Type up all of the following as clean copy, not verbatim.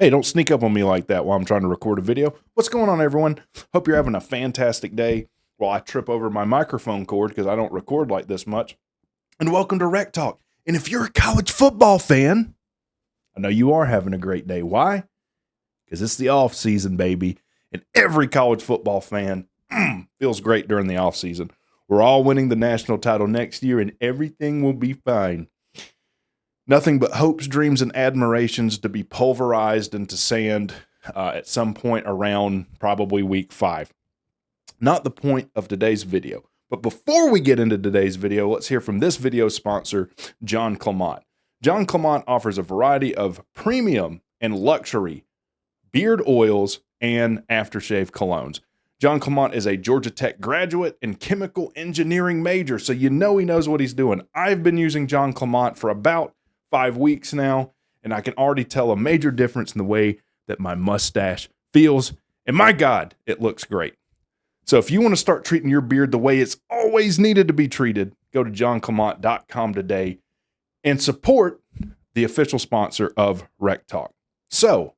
Hey, don't sneak up on me like that while I'm trying to record a video. What's going on, everyone? Hope you're having a fantastic day while I trip over my microphone cord because I don't record like this much. And welcome to WreckTalk. And if you're a college football fan, I know you are having a great day. Why? Because it's the off season, baby. And every college football fan feels great during the off season. We're all winning the national title next year and everything will be fine. Nothing but hopes, dreams, and admirations to be pulverized into sand at some point around probably week 5. Not the point of today's video. But before we get into today's video, let's hear from this video sponsor, John Clement. John Clement offers a variety of premium and luxury beard oils and aftershave colognes. John Clement is a Georgia Tech graduate and chemical engineering major, so you know he knows what he's doing. I've been using John Clement for about 5 weeks now, and I can already tell a major difference in the way that my mustache feels. And my God, it looks great. So if you want to start treating your beard the way it's always needed to be treated, go to johnclement.com today and support the official sponsor of WreckTalk. So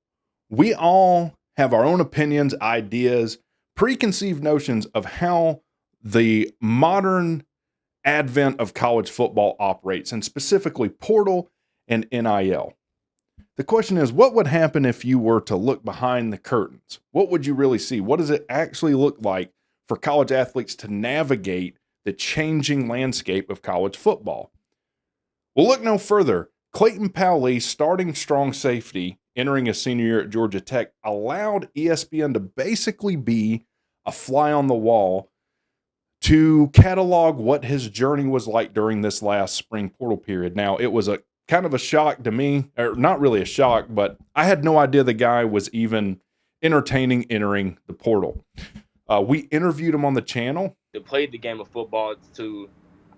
we all have our own opinions, ideas, preconceived notions of how the modern advent of college football operates, and specifically portal and NIL. The question is, what would happen if you were to look behind the curtains? What would you really see? What does it actually look like for college athletes to navigate the changing landscape of college football? Well, look no further. Clayton Powley, starting strong safety, entering a senior year at Georgia Tech, allowed ESPN to basically be a fly on the wall to catalog what his journey was like during this last spring portal period. Now, it was a kind of a shock to me, or not really a shock, but I had no idea the guy was even entertaining entering the portal. We interviewed him on the channel. To play the game of football,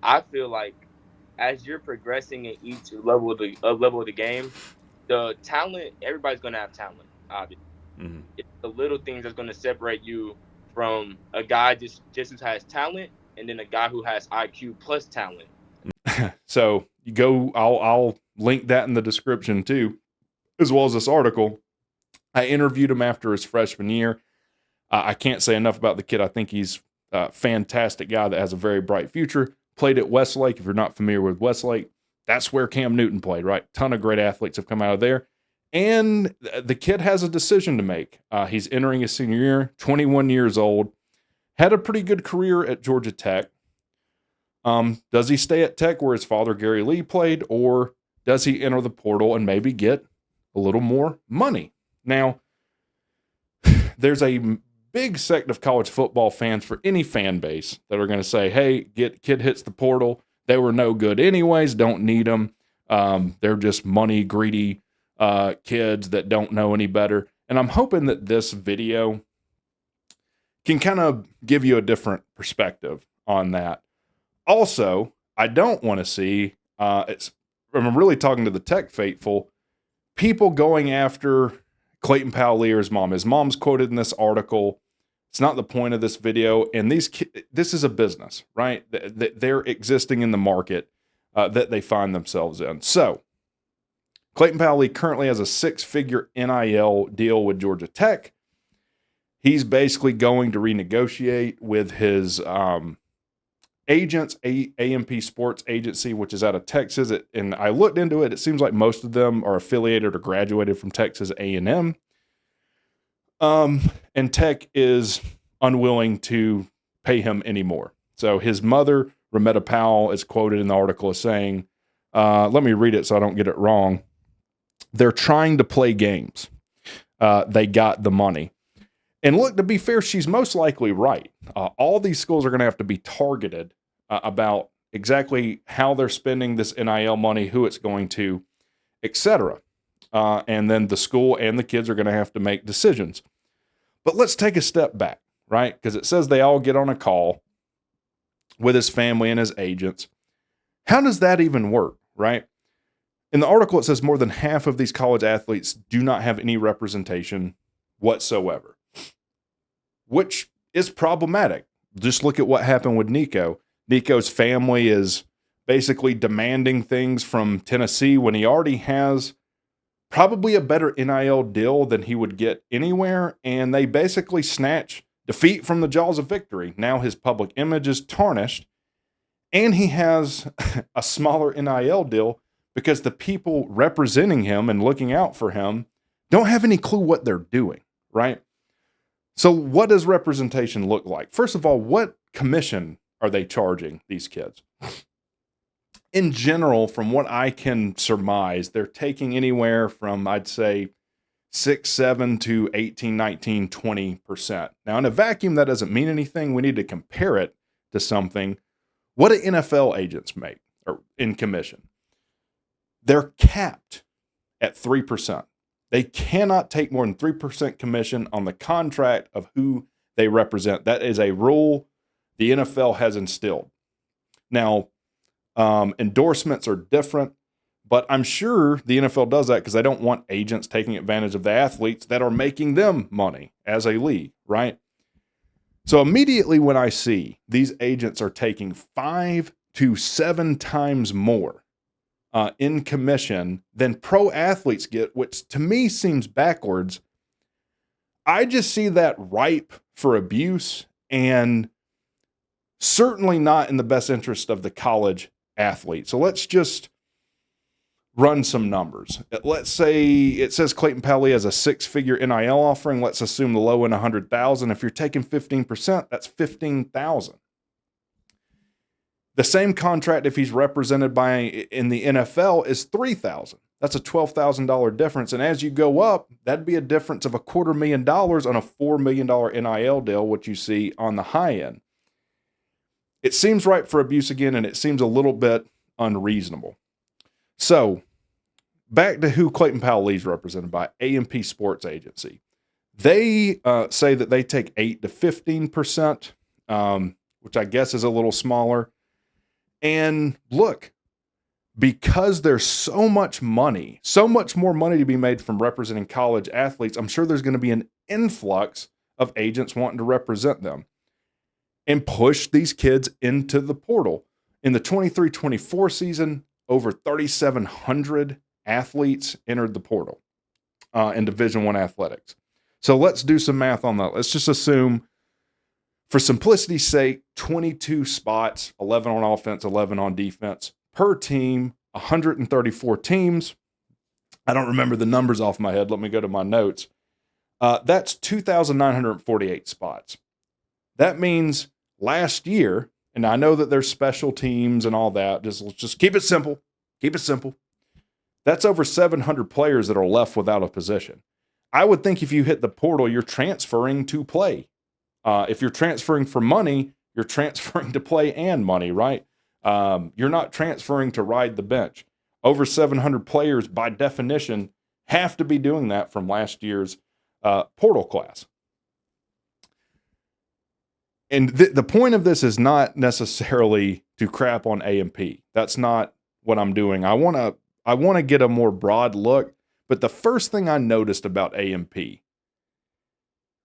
I feel like as you're progressing in each level of the game, the talent, everybody's going to have talent, obviously. Mm-hmm. It's the little things that's going to separate you from a guy just who has talent and then a guy who has IQ plus talent. So you go, I'll link that in the description too, as well as this article. I interviewed him after his freshman year. I can't say enough about the kid. I think he's a fantastic guy that has a very bright future. Played at Westlake. If you're not familiar with Westlake, that's where Cam Newton played, right? Ton of great athletes have come out of there. And the kid has a decision to make. He's entering his senior year, 21 years old, had a pretty good career at Georgia Tech. Does he stay at Tech where his father, Gary Lee, played, or does he enter the portal and maybe get a little more money? Now, there's a big sect of college football fans for any fan base that are going to say, hey, kid hits the portal. They were no good anyways, don't need them. They're just money greedy kids that don't know any better. And I'm hoping that this video can kind of give you a different perspective on that. Also, I don't want to see, I'm really talking to the Tech faithful, people going after Clayton Powley or his mom. His mom's quoted in this article. It's not the point of this video. And this is a business, right? They're existing in the market that they find themselves in. So, Clayton Powley currently has a 6-figure NIL deal with Georgia Tech. He's basically going to renegotiate with his agents, AMP Sports Agency, which is out of Texas. And I looked into it. It seems like most of them are affiliated or graduated from Texas A&M. And Tech is unwilling to pay him anymore. So his mother, Rametta Powell, is quoted in the article as saying, let me read it so I don't get it wrong. They're trying to play games. They got the money. And look, to be fair, she's most likely right. All these schools are going to have to be targeted about exactly how they're spending this NIL money, who it's going to, etc. And then the school and the kids are going to have to make decisions. But let's take a step back, right? Because it says they all get on a call with his family and his agents. How does that even work, right? In the article, it says more than half of these college athletes do not have any representation whatsoever, which is problematic. Just look at what happened with Nico. Nico's family is basically demanding things from Tennessee when he already has probably a better NIL deal than he would get anywhere, and they basically snatch defeat from the jaws of victory. Now his public image is tarnished, and he has a smaller NIL deal because the people representing him and looking out for him don't have any clue what they're doing, right? So what does representation look like? First of all, what commission are they charging these kids? In general, from what I can surmise, they're taking anywhere from, I'd say, 6, 7 to 18, 19, 20%. Now, in a vacuum, that doesn't mean anything. We need to compare it to something. What do NFL agents make or in commission? They're capped at 3%. They cannot take more than 3% commission on the contract of who they represent. That is a rule the NFL has instilled. Now, endorsements are different, but I'm sure the NFL does that because they don't want agents taking advantage of the athletes that are making them money as a league, right? So immediately when I see these agents are taking 5 to 7 times more in commission than pro athletes get, which to me seems backwards, I just see that ripe for abuse and certainly not in the best interest of the college athlete. So let's just run some numbers. Let's say it says Clayton Powley has a 6-figure NIL offering. Let's assume the low end 100,000. If you're taking 15%, that's 15,000. The same contract, if he's represented by in the NFL, is 3,000. That's a $12,000 difference. And as you go up, that'd be a difference of $250,000 on a $4 million NIL deal, which you see on the high end. It seems ripe for abuse again, and it seems a little bit unreasonable. So back to who Clayton Powley is represented by, A&P Sports Agency. They say that they take 8 to 15%, which I guess is a little smaller. And look, because there's so much money, so much more money to be made from representing college athletes, I'm sure there's going to be an influx of agents wanting to represent them and push these kids into the portal. In the 23-24 season, over 3,700 athletes entered the portal in Division I athletics. So let's do some math on that. Let's just assume, for simplicity's sake, 22 spots, 11 on offense, 11 on defense per team, 134 teams. I don't remember the numbers off my head. Let me go to my notes. That's 2,948 spots. That means last year, and I know that there's special teams and all that. Let's just keep it simple. Keep it simple. That's over 700 players that are left without a position. I would think if you hit the portal, you're transferring to play. If you're transferring for money, you're transferring to play and money, right? You're not transferring to ride the bench. Over 700 players, by definition, have to be doing that from last year's portal class. And the point of this is not necessarily to crap on A&P. That's not what I'm doing. I want to get a more broad look. But the first thing I noticed about A&P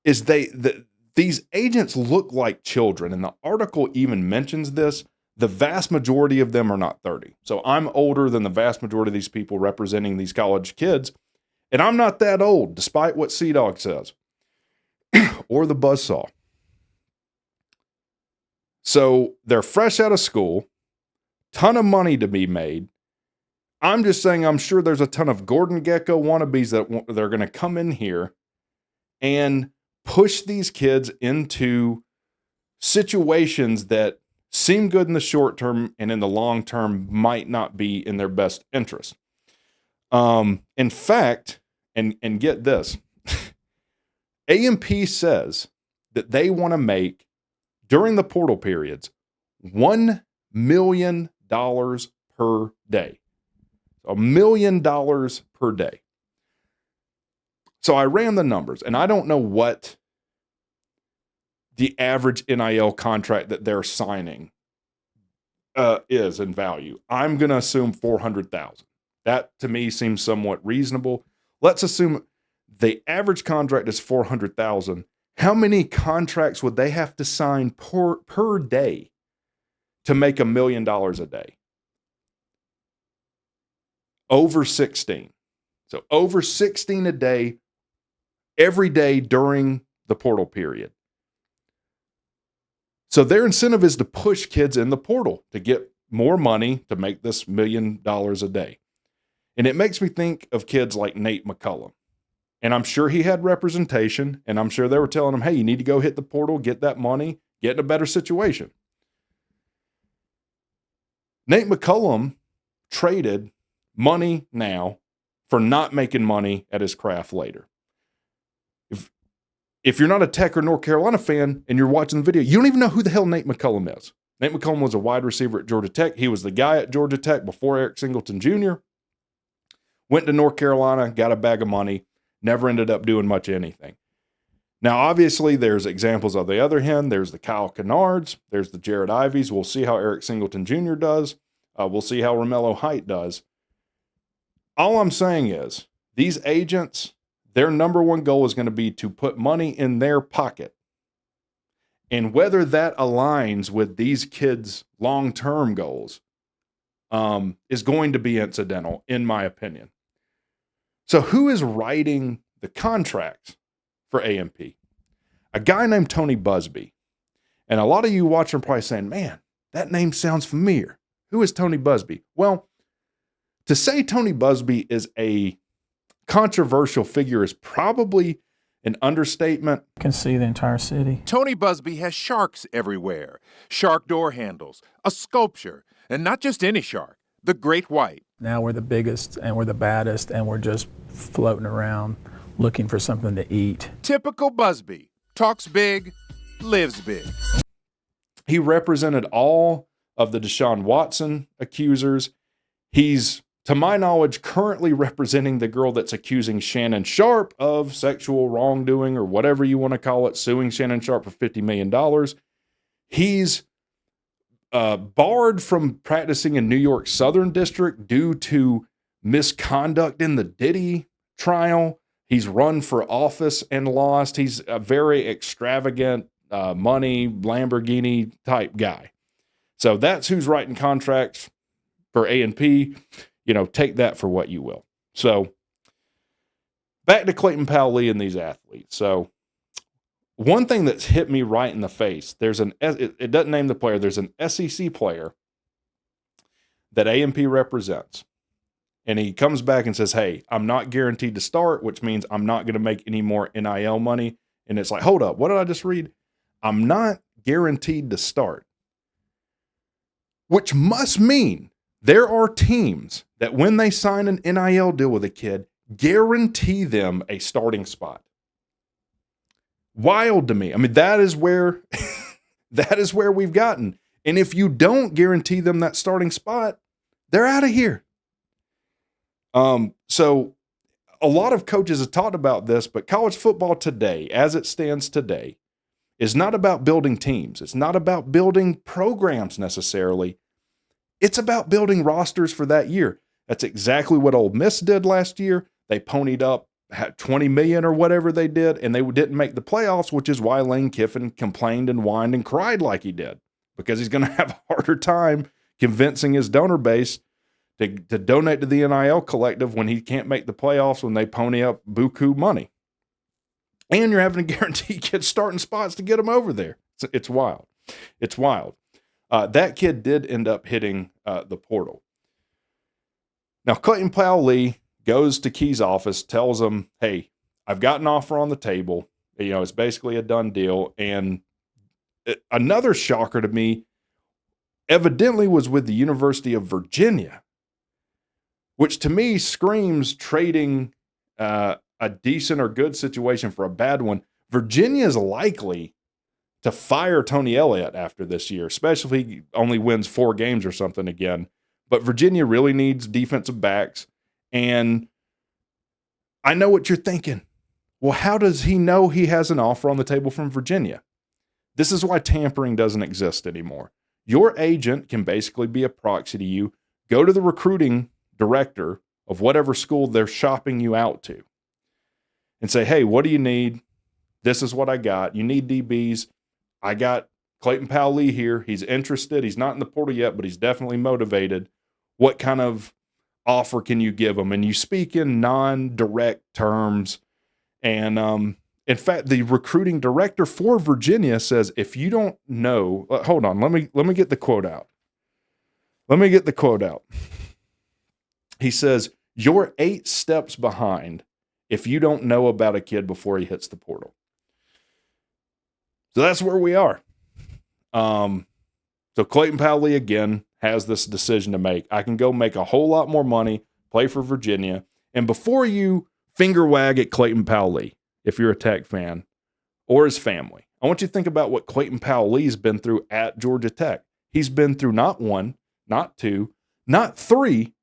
is these agents look like children. And the article even mentions this. The vast majority of them are not 30. So I'm older than the vast majority of these people representing these college kids. And I'm not that old, despite what CDawg says. Or the Buzzsaw. So they're fresh out of school, ton of money to be made. I'm just saying I'm sure there's a ton of Gordon Gekko wannabes that they're going to come in here and push these kids into situations that seem good in the short term and in the long term might not be in their best interest. In fact, and get this, A&P says that they want to make, during the portal periods, $1 million per day. $1 million per day. So I ran the numbers, and I don't know what the average NIL contract that they're signing is in value. I'm going to assume $400,000. That to me seems somewhat reasonable. Let's assume the average contract is $400,000. How many contracts would they have to sign per day to make $1 million a day? Over 16. So over 16 a day, every day during the portal period. So their incentive is to push kids in the portal to get more money to make this $1 million a day. And it makes me think of kids like Nate McCullum. And I'm sure he had representation, and I'm sure they were telling him, hey, you need to go hit the portal, get that money, get in a better situation. Nate McCullum traded money now for not making money at his craft later. If you're not a Tech or North Carolina fan and you're watching the video, you don't even know who the hell Nate McCullum is. Nate McCullum was a wide receiver at Georgia Tech. He was the guy at Georgia Tech before Eric Singleton Jr. Went to North Carolina, got a bag of money, never ended up doing much of anything. Now, obviously, there's examples on the other hand. There's the Kyle Kennards. There's the Jared Ivies. We'll see how Eric Singleton Jr. does. We'll see how Romello Height does. All I'm saying is these agents, their number one goal is going to be to put money in their pocket. And whether that aligns with these kids' long-term goals is going to be incidental, in my opinion. So who is writing the contracts for A&P? A guy named Tony Busby. And a lot of you watching are probably saying, man, that name sounds familiar. Who is Tony Busby? Well, to say Tony Busby is a controversial figure is probably an understatement. You can see the entire city. Tony Busby has sharks everywhere. Shark door handles, a sculpture, and not just any shark, the great white. Now we're the biggest and we're the baddest and we're just floating around looking for something to eat. Typical Busby. Talks big, lives big. He represented all of the Deshaun Watson accusers. He's, to my knowledge, currently representing the girl that's accusing Shannon Sharpe of sexual wrongdoing or whatever you want to call it, suing Shannon Sharpe for $50 million. He's barred from practicing in New York Southern District due to misconduct in the Diddy trial. He's run for office and lost. He's a very extravagant money Lamborghini type guy. So that's who's writing contracts for A&P. You know, take that for what you will. So back to Clayton Powell-Lee and these athletes. So one thing that's hit me right in the face, it doesn't name the player, there's an SEC player that A&P represents. And he comes back and says, hey, I'm not guaranteed to start, which means I'm not going to make any more NIL money. And it's like, hold up, what did I just read? I'm not guaranteed to start. Which must mean there are teams that when they sign an NIL deal with a kid, guarantee them a starting spot. Wild to me. I mean, that is where we've gotten. And if you don't guarantee them that starting spot, they're out of here. So a lot of coaches have talked about this, but college football today, as it stands today, is not about building teams. It's not about building programs necessarily. It's about building rosters for that year. That's exactly what Ole Miss did last year. They ponied up, had $20 million or whatever they did, and they didn't make the playoffs, which is why Lane Kiffin complained and whined and cried like he did, because he's going to have a harder time convincing his donor base to donate to the NIL collective when he can't make the playoffs when they pony up buku money. And you're having to guarantee kids starting spots to get them over there. It's wild. It's wild. That kid did end up hitting the portal. Now, Clayton Powell-Lee goes to Key's office, tells him, hey, I've got an offer on the table. You know, it's basically a done deal. And another shocker to me, evidently was with the University of Virginia, which to me screams trading a decent or good situation for a bad one. Virginia is likely to fire Tony Elliott after this year, especially if he only wins 4 games or something again. But Virginia really needs defensive backs. And I know what you're thinking. Well, how does he know he has an offer on the table from Virginia? This is why tampering doesn't exist anymore. Your agent can basically be a proxy to you. Go to the recruiting director of whatever school they're shopping you out to and say, hey, what do you need? This is what I got. You need DBs. I got Clayton Powell-Lee here. He's interested. He's not in the portal yet, but he's definitely motivated. What kind of offer can you give them? And you speak in non-direct terms. And in fact, the recruiting director for Virginia says, if you don't know, hold on, let me get the quote out. He says, you're 8 steps behind if you don't know about a kid before he hits the portal. So that's where we are. So Clayton Powley, again, has this decision to make. I can go make a whole lot more money, play for Virginia. And before you finger wag at Clayton Powley, if you're a Tech fan, or his family, I want you to think about what Clayton Powley's been through at Georgia Tech. He's been through not 1, not 2, not 3,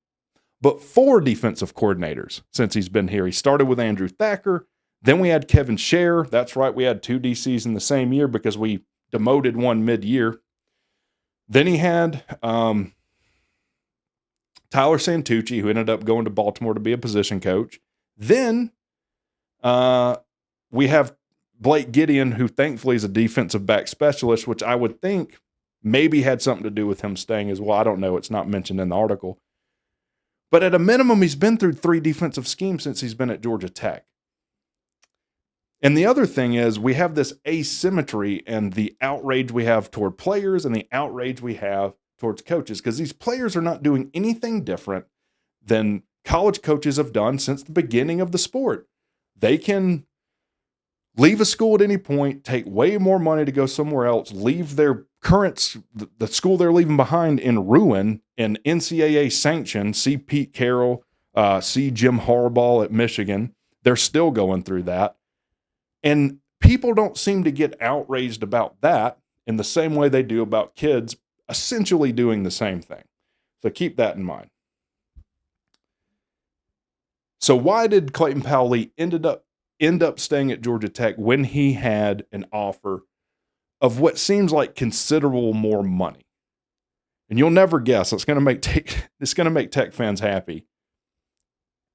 but 4 defensive coordinators since he's been here. He started with Andrew Thacker. Then we had Kevin Scher. That's right, we had 2 DCs in the same year because we demoted one mid-year. Then he had Tyler Santucci, who ended up going to Baltimore to be a position coach. Then we have Blake Gideon, who thankfully is a defensive back specialist, which I would think maybe had something to do with him staying as well. I don't know. It's not mentioned in the article. But at a minimum, he's been through 3 defensive schemes since he's been at Georgia Tech. And the other thing is we have this asymmetry and the outrage we have toward players and the outrage we have towards coaches, because these players are not doing anything different than college coaches have done since the beginning of the sport. They can leave a school at any point, take way more money to go somewhere else, leave their the school they're leaving behind in ruin and NCAA sanction. See Pete Carroll, see Jim Harbaugh at Michigan. They're still going through that. And people don't seem to get outraged about that in the same way they do about kids essentially doing the same thing. So keep that in mind. So why did Clayton Powley end up staying at Georgia Tech when he had an offer of what seems like considerable more money? And you'll never guess. It's going to make Tech fans happy.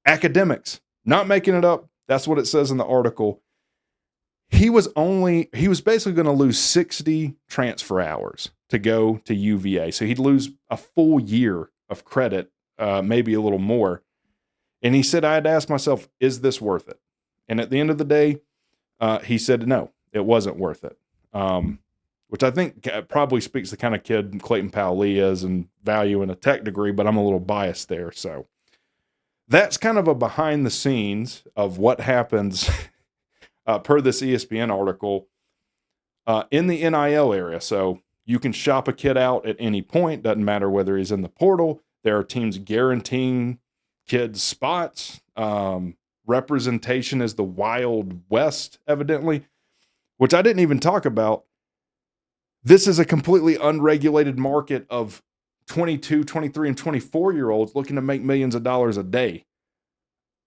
Academics, not making it up. That's what it says in the article. He was basically going to lose 60 transfer hours to go to UVA. So he'd lose a full year of credit, maybe a little more. And he said, I had to ask myself, is this worth it? And at the end of the day, he said, no, it wasn't worth it. Which I think probably speaks to the kind of kid Clayton Powley is and value in a Tech degree, but I'm a little biased there. So that's kind of a behind the scenes of what happens per this ESPN article in the NIL area. So you can shop a kid out at any point. Doesn't matter whether he's in the portal. There are teams guaranteeing kids spots. Representation is the Wild West, evidently, which I didn't even talk about. This is a completely unregulated market of 22, 23, and 24-year-olds looking to make millions of dollars a day.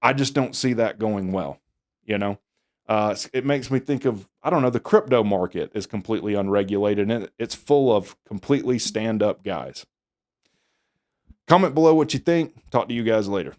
I just don't see that going well, you know? It makes me think of, I don't know, the crypto market is completely unregulated, and it's full of completely stand-up guys. Comment below what you think. Talk to you guys later.